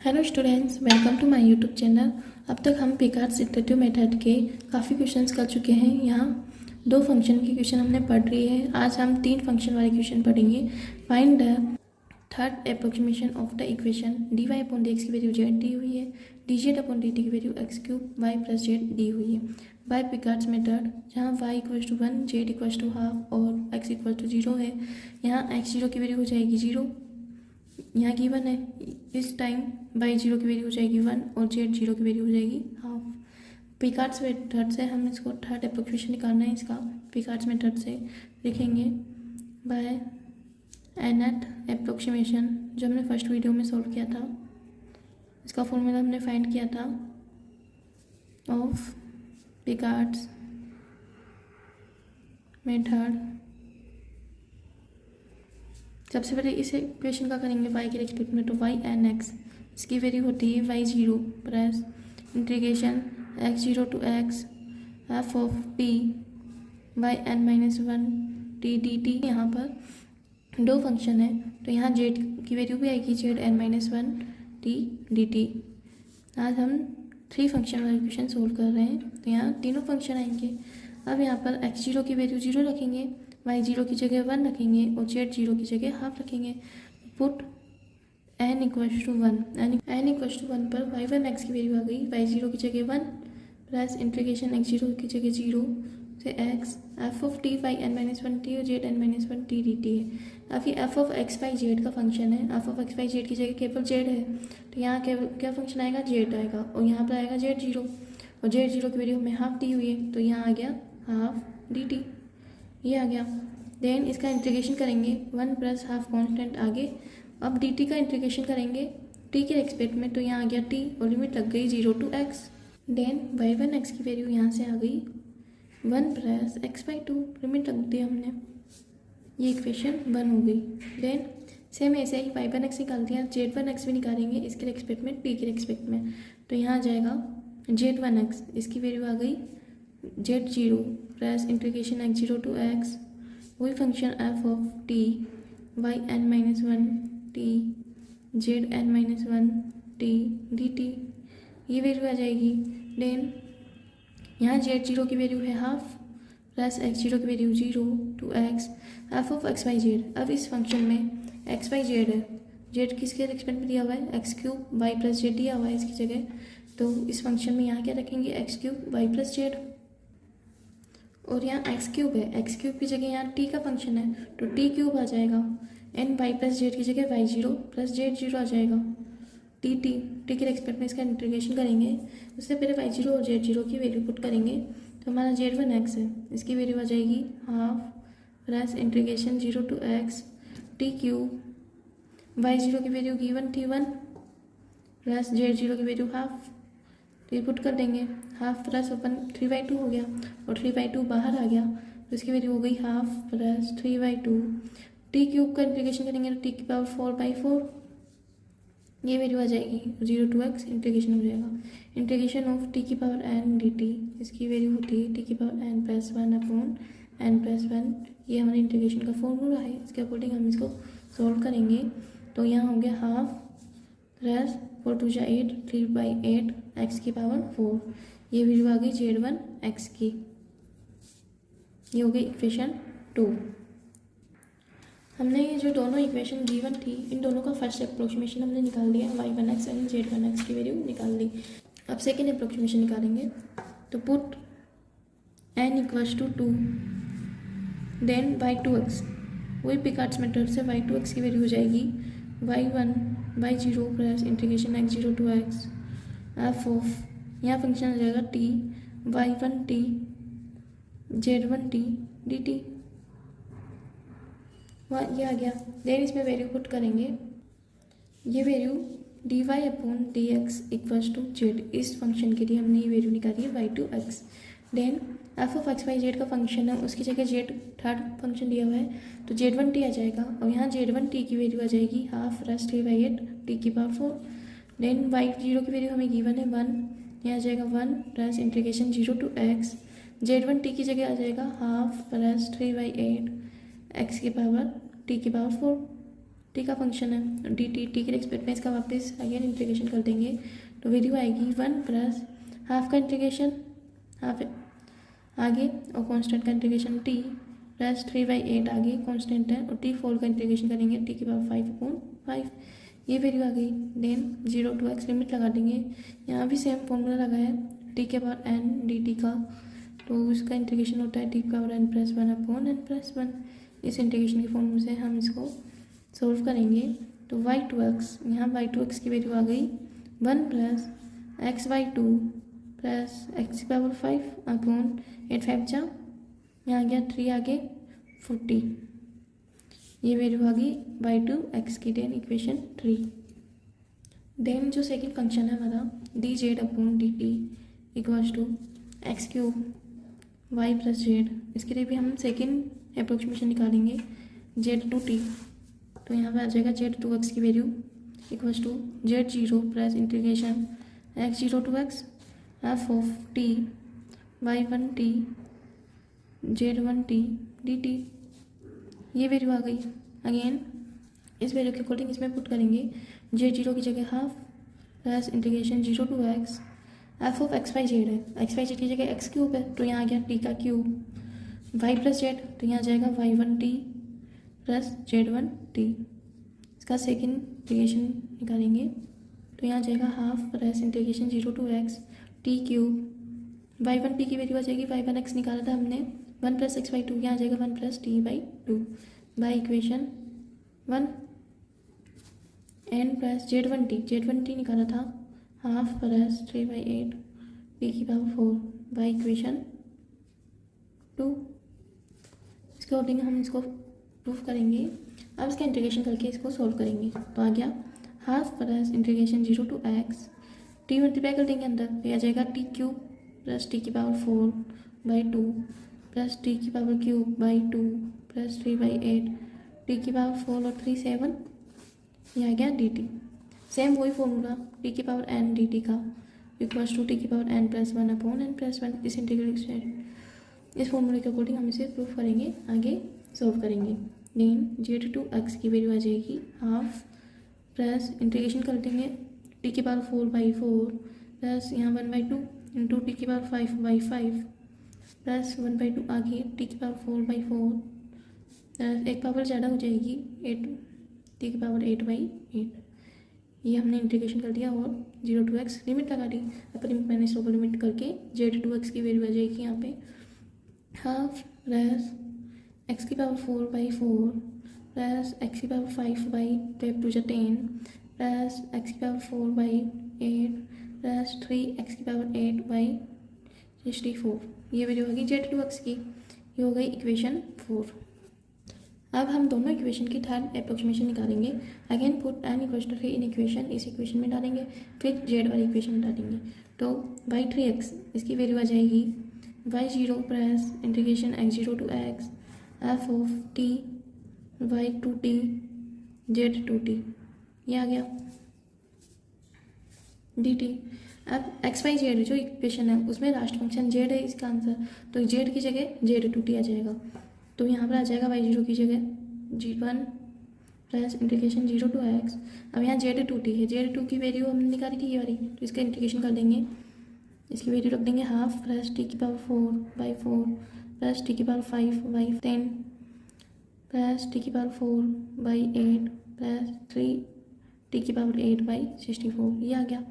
Hello students, welcome to my YouTube channel. अब तक हम पिकार्ड्स इटरेटिव मेथड के काफ़ी क्वेश्चंस कर चुके हैं। यहाँ 2 फंक्शन की क्वेश्चन हमने पढ़ रही है। आज हम 3 फंक्शन वाले क्वेश्चन पढ़ेंगे। Find the third approximation of the equation dy upon dx की वैल्यू z दी हुई है, dz अपॉन dt की value x cube y plus z दी हुई है बाय पिकार्ड्स मेथड, जहाँ y equals to 1, z equals to half और x इक्वल टू 0 है। यहाँ x 0 की वैल्यू हो जाएगी 0, यहाँ गिवन है। इस टाइम y 0 की वैल्यू हो जाएगी 1 और z 0 की वैल्यू हो जाएगी हाफ। पिकार्ड्स मेथड से हम इसको थर्ड अप्रोक्सीमेशन निकालना है। इसका पिकार्ड्स मेथड से लिखेंगे बाय nth अप्रोक्सीमेशन, जो हमने फर्स्ट वीडियो में सॉल्व किया था। इसका फॉर्मूला हमने फाइंड किया था ऑफ पिकार्ड्स मेथड। सबसे पहले इस इक्वेशन का करेंगे y के रिस्पेक्ट में, तो y n x, इसकी वैल्यू होती है y 0 plus integration x 0 to x f of t y n minus 1 t dt। यहाँ पर 2 फंक्शन है, तो यहाँ z की वैल्यू भी आएगी z n minus 1 t dt। आज हम 3 फंक्शन वाले इक्वेशन सोल्व कर रहे हैं, तो यहाँ तीनों फंक्शन आएंगे। अब यहाँ पर x 0 की वैल्यू 0 रखेंगे, y 0 की जगह 1 रखेंगे और z 0 की जगह हाफ रखेंगे। Put n equals to 1, n equals to 1 पर y1 x की वैल्यू आ गई, y 0 की जगह 1 प्लस इंटीग्रेशन x 0 की जगह 0 से x f of t y n minus 1 t और z n minus 1 t dt है। अब ये f of x y z का फंक्शन है। f of x y z की जगह केवल z है, तो यहाँ क्या फंक्शन आएगा, z आएगा, और यहाँ पर आएगा z 0, और z 0 की वैल्यू हमें हाफ दी हुई है, तो यहाँ आ गया हाफ dt, ये आ गया। देन इसका इंटीग्रेशन करेंगे 1 प्लस हाफ कॉन्स्टेंट आगे। अब dt का इंटीग्रेशन करेंगे t के रिस्पेक्ट में, तो यहाँ आ गया t और लिमिट लग गई 0 to x। Then y1 x की वैल्यू यहाँ से आ गई 1 प्लस x बाई 2, लिमिट रख दी हमने, ये इक्वेशन 1 हो गई। देन सेम ऐसे ही y1 x निकाल दिया, z1 x भी निकालेंगे इसके रिस्पेक्ट में, t के रिस्पेक्ट में, तो यहाँ आ जाएगा z1 x, इसकी वैल्यू आ गई z0 plus integration x 0 to x, वही function f of t y n minus 1 t z n minus 1 t dt, ये वैल्यू आ जाएगी। देन यहाँ z 0 की वैल्यू है हाफ प्लस x 0 की value 0 to x f of x y z। अब इस फंक्शन में x y z है, z किसके रिस्पेक्ट में दिया हुआ है, x cube y plus z दिया हुआ है इसकी जगह, तो इस फंक्शन में यहाँ क्या रखेंगे, x cube y plus z, और यहाँ x क्यूब है, x क्यूब की जगह यहाँ t का फंक्शन है, तो t क्यूब आ जाएगा, n y प्लस z की जगह y 0 प्लस z 0 आ जाएगा, t के रिस्पेक्ट में इसका इंटीग्रेशन करेंगे। उससे पहले y 0 और z 0 की वैल्यू पुट करेंगे, तो हमारा z1 x है, इसकी वैल्यू आ जाएगी half plus integration 0 to x t cube, y 0 की वैल्यू गिवन थी 1 प्लस z 0 की वैल्यू हाफ, तो ये पुट कर देंगे, हाफ प्लस ओपन 3/2 हो गया और 3/2 बाहर आ गया, तो इसकी वैल्यू हो गई हाफ प्लस 3/2। टी क्यूब का इंटीग्रेशन करेंगे तो टी की पावर 4/4, ये वैल्यू आ जाएगी 0 टू x, इंटीग्रेशन हो जाएगा इंटीग्रेशन ऑफ टी की पावर n dt, इसकी वैल्यू होती है टी की power n plus 1 upon n plus 1। ये हमारे इंटीग्रेशन का फॉर्मूला है, इसके अकॉर्डिंग हम इसको सॉल्व करेंगे। तो यहाँ हो गया हाफ प्लस 4 टू 8, 3/8 x की पावर 4, ये वैल्यू आ गई z1 x की, ये हो गई इक्वेशन 2। हमने ये जो दोनों इक्वेशन गिवन थी, इन दोनों का फर्स्ट अप्रोक्सीमेशन हमने निकाल लिया, y1 x and z1 x की वैल्यू निकाल ली। अब सेकेंड अप्रोक्सीमेशन निकालेंगे, तो put n equals to 2, then y2 x, वही पिकार्ड्स मेथड से y2 x की वैल्यू हो जाएगी y1 y 0 plus integration x 0 to x f of, यहाँ फंक्शन आ जाएगा t y1 t z1 t dt, वहाँ ये आ गया। देन इसमें वैल्यू पुट करेंगे, ये value dy upon dx equals to z, इस फंक्शन के लिए हमने ये वैल्यू निकाली है y2 x। Then f of x y z का फंक्शन है, उसकी जगह z थर्ड फंक्शन दिया हुआ है, तो z1 t आ जाएगा, और यहाँ z1 t की वैल्यू आ जाएगी हाफ प्लस 3/8 t की पावर 4। देन y 0 की वैल्यू हमें गिवन है 1, यहाँ आ जाएगा 1 plus integration 0 to x, z1 t की जगह आ जाएगा हाफ प्लस 3/8 x की पावर t की पावर 4। टी का फंक्शन है डी टी के रिस्पेक्ट में इसका वापस अगेन इंटीग्रेशन कर देंगे तो वैल्यू आएगी 1 प्लस हाफ का इंटीग्रेशन हाफ आगे और कांस्टेंट का इंटीग्रेशन टी प्लस 3/8 आगे कांस्टेंट है और टी फोर का इंटीग्रेशन करेंगे टी की पावर 5/5 ये वैल्यू आ गई। देन 0 to x लिमिट लगा देंगे। यहाँ भी सेम फॉर्मूला लगा है टी के पावर एन डी टी का, तो उसका इंटीग्रेशन होता है टी की पावर n+1/n+1। इस इंटीग्रेशन के फॉर्मूले से हम इसको सोल्व करेंगे तो y2x, यहाँ y2x की वैल्यू आ गई 1 प्लस x/2 प्लस x की पावर 5/8 5 जा, यहाँ गया 3 आगे 40, ये वैल्यू आ गई y2x की। Then equation 3। देन जो सेकंड फंक्शन है हमारा dz/dt equals to x³ y + z, इसके लिए भी हम सेकंड अप्रोक्सीमेशन निकालेंगे z/t। तो यहाँ पर आ जाएगा z/2x की value equals to z0 plus integration x0 to x f(t) y1t z1t dt, ये वैल्यू आ गई। अगेन इस वैल्यू के अकॉर्डिंग इसमें पुट करेंगे z0 की जगह half plus integration 0 to x f(x/z) है, x/z की जगह x³ है तो यहाँ आ गया t का क्यूब, y + z तो यहाँ आ जाएगा y1t प्लस z1t। इसका सेकेंड इंटीग्रेशन निकालेंगे तो यहाँ आ जाएगा half plus integration 0 to x t³ y1t की वैल्यू आ जाएगी y1x निकाला था हमने 1 + x/2, यहाँ आ जाएगा 1 + t/2 by equation 1 n plus z1t निकाला था हाफ प्लस 3/8 t की पावर 4 बाई इक्वेशन 2। इसके अकॉर्डिंग हम इसको प्रूफ करेंगे। अब इसका इंटीग्रेशन करके इसको सॉल्व करेंगे तो आ गया half plus integration 0 to x t multiply कर देंगे अंदर तो आ जाएगा t³ प्लस t की पावर 4/2 प्लस t की power cube by 2 plus 3/8 t की पावर 4 और 3 7, ये आ गया dt। सेम वही फॉर्मूला t की पावर n dt का इक्वल्स टू t की पावर n+1/n+1। इस इंटीग्रेशन इस फॉर्मूले के अकॉर्डिंग हम इसे प्रूफ करेंगे, आगे सॉल्व करेंगे। देन z/2x की वैल्यू आ जाएगी हाफ प्लस इंटीग्रेशन कर देंगे t की पावर 4/4 प्लस यहाँ 1/2 इंटू टी की पावर 5/5 प्लस 1/2 आगे t की पावर 4/4 प्लस एक पावर ज़्यादा हो जाएगी 8 t की पावर 8/8। ये हमने इंटीग्रेशन कर दिया और 0 to x लिमिट लगा दी। Upper limit minus lower limit करके z/2x की वैल्यू आ जाएगी यहाँ पे हाफ प्लस x की पावर 4/4 प्लस x की पावर 5/12 2 × 10 प्लस x की पावर 4/8 प्लस 3x की पावर 8/64, ये वैल्यू होगी z/2x की। ये हो गई इक्वेशन 4। अब हम दोनों इक्वेशन की थर्ड अप्रोक्सीमेशन निकालेंगे। Again put n = 3 in equation, इस इक्वेशन में डालेंगे फिर z वाली इक्वेशन में डालेंगे तो y3x इसकी वैल्यू आ जाएगी y0 plus integration x0 to x f(t) y2t z2t, ये आ गया dt। अब x/z जो इक्वेशन है उसमें लास्ट फंक्शन z है इसका आंसर, तो z की जगह z2t आ जाएगा तो यहाँ पर आ जाएगा y0 की जगह g1 plus integration 0 to x। अब यहाँ z2t है, z2 की वैल्यू हमने निकाली थी ये वाली, तो इसका इंटीग्रेशन कर देंगे, इसकी वैल्यू रख देंगे हाफ प्लस t की पावर 4/4 प्लस t की पावर 5/10 प्लस t की पावर 4/8 प्लस 3 t की पावर 8/64, ये आ गया।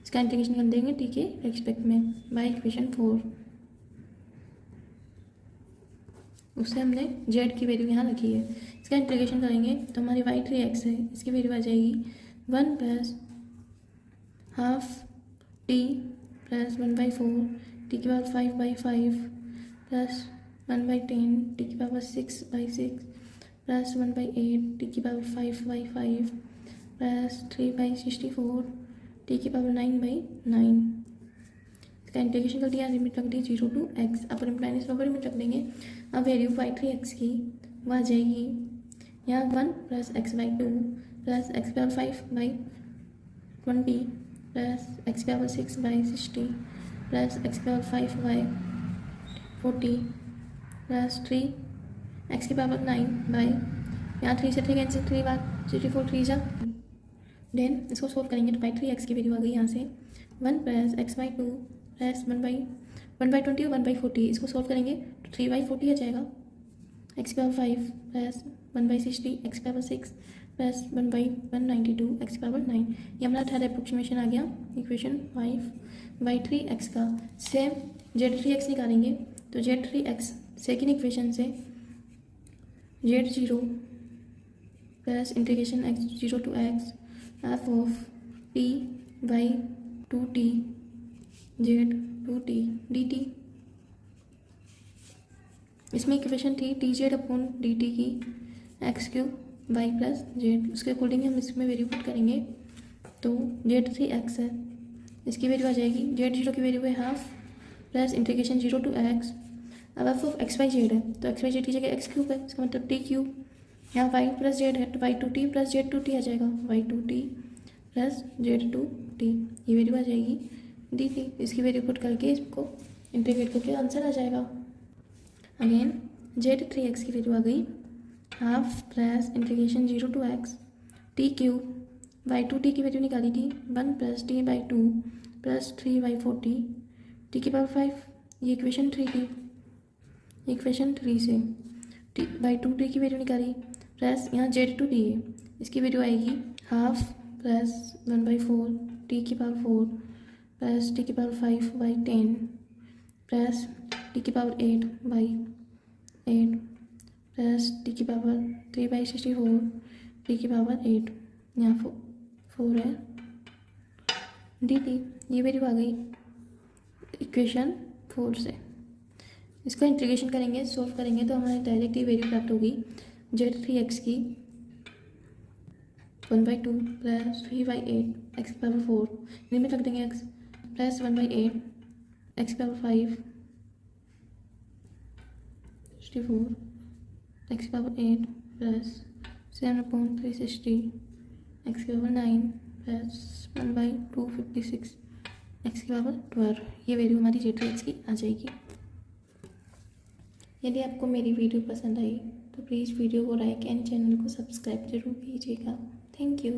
इसका इंटीग्रेशन कर देंगे t के रेस्पेक्ट में बाई इक्वेशन 4। उससे हमने z की वैल्यू यहाँ रखी है। इसका इंटीग्रेशन करेंगे तो हमारी y3x है, इसकी वैल्यू आ जाएगी 1 plus half t plus 1/4 t की पावर 5/5 प्लस 1/10 t की पावर 6/6 प्लस 1/8 t की पावर 5/5 प्लस 3/64 t की पावर 9/9। इसका इंटीग्रेशन कर दिया, लिमिट रख दी 0 to x, upper limit minus lower limit रख देंगे। अब वैल्यू y3x की वो आ जाएगी यहाँ 1 plus x/2 plus x power 5/20 plus x power 6/60 plus x power 5/40 plus 3 x की पावर 9 बाई यहाँ 3 से 3 कैंसिल 3 बार 64 3 जा। देन इसको सॉल्व करेंगे तो बाई 3x की वैल्यू आ गई यहाँ से 1 प्लस एक्स बाई 2 प्लस 1/20 और 1/40। इसको सॉल्व करेंगे तो 3/40 आ जाएगा। X power 5 plus 1/60 x power 6 plus 1/192 x power 9। ये हमारा थर्ड अप्रोक्सीमेशन आ गया इक्वेशन 5/3x का। सेम Z3x निकालेंगे तो Z3x सेकेंड इक्वेशन से Z0 plus integration x0 to x f of t by 2t z2t dt। इसमें इक्वेशन थी T Z upon D T की X cube Y plus Z. उसके according हम इसमें वैल्यू पुट करेंगे तो Z3x है, इसकी वैल्यू आ जाएगी Z0 की वैल्यू है half plus integration 0 to x। अब F of X Y Z है तो एक्स वाई जेड की जगह एक्स क्यूब है, इसका मतलब टी क्यूब। यहाँ वाई प्लस जेड है तो वाई 2t प्लस Z2t आ जाएगा वाई 2t प्लस Z2t। ये वैल्यू आ जाएगी डी टी। इसकी वैल्यू पुट करके इसको इंटीग्रेट करके आंसर आ जाएगा। अगेन Z3x की वैल्यू आ गई half plus integration 0 to x T cube by 2t की वैल्यू निकाली थी 1 plus t by 2 plus 3/40 T की पावर 5। ये इक्वेशन 3 थी। इक्वेशन 3 से टी बाई 2t की वैल्यू निकाली प्लस यहाँ Z2t है, इसकी वैल्यू आएगी हाफ प्लस 1/4 टी की पावर 4 प्लस टी की पावर 5/10 प्लस टी की पावर 8/8 प्लस टी की पावर 3/64 टी की पावर 8। यहाँ 4 है डी टी। ये वैल्यू आ गई इक्वेशन 4 से। इसका इंटीग्रेशन करेंगे सॉल्व करेंगे तो हमारे डायरेक्ट ये वैल्यू प्राप्त होगी Z3x की 1/2 प्लस 3/8 एक्स की पावर 4 लिमिट रख देंगे x प्लस 1/8 एक्स की पावर 5 64 एक्स की पावर 8 प्लस 7/360 एक्स की पावर 9 प्लस 1/256 एक्स की पावर 12। ये वैल्यू हमारी Z3x की आ जाएगी। यदि आपको मेरी वीडियो पसंद आई तो प्लीज़ वीडियो को लाइक एंड चैनल को सब्सक्राइब जरूर कीजिएगा। Thank you.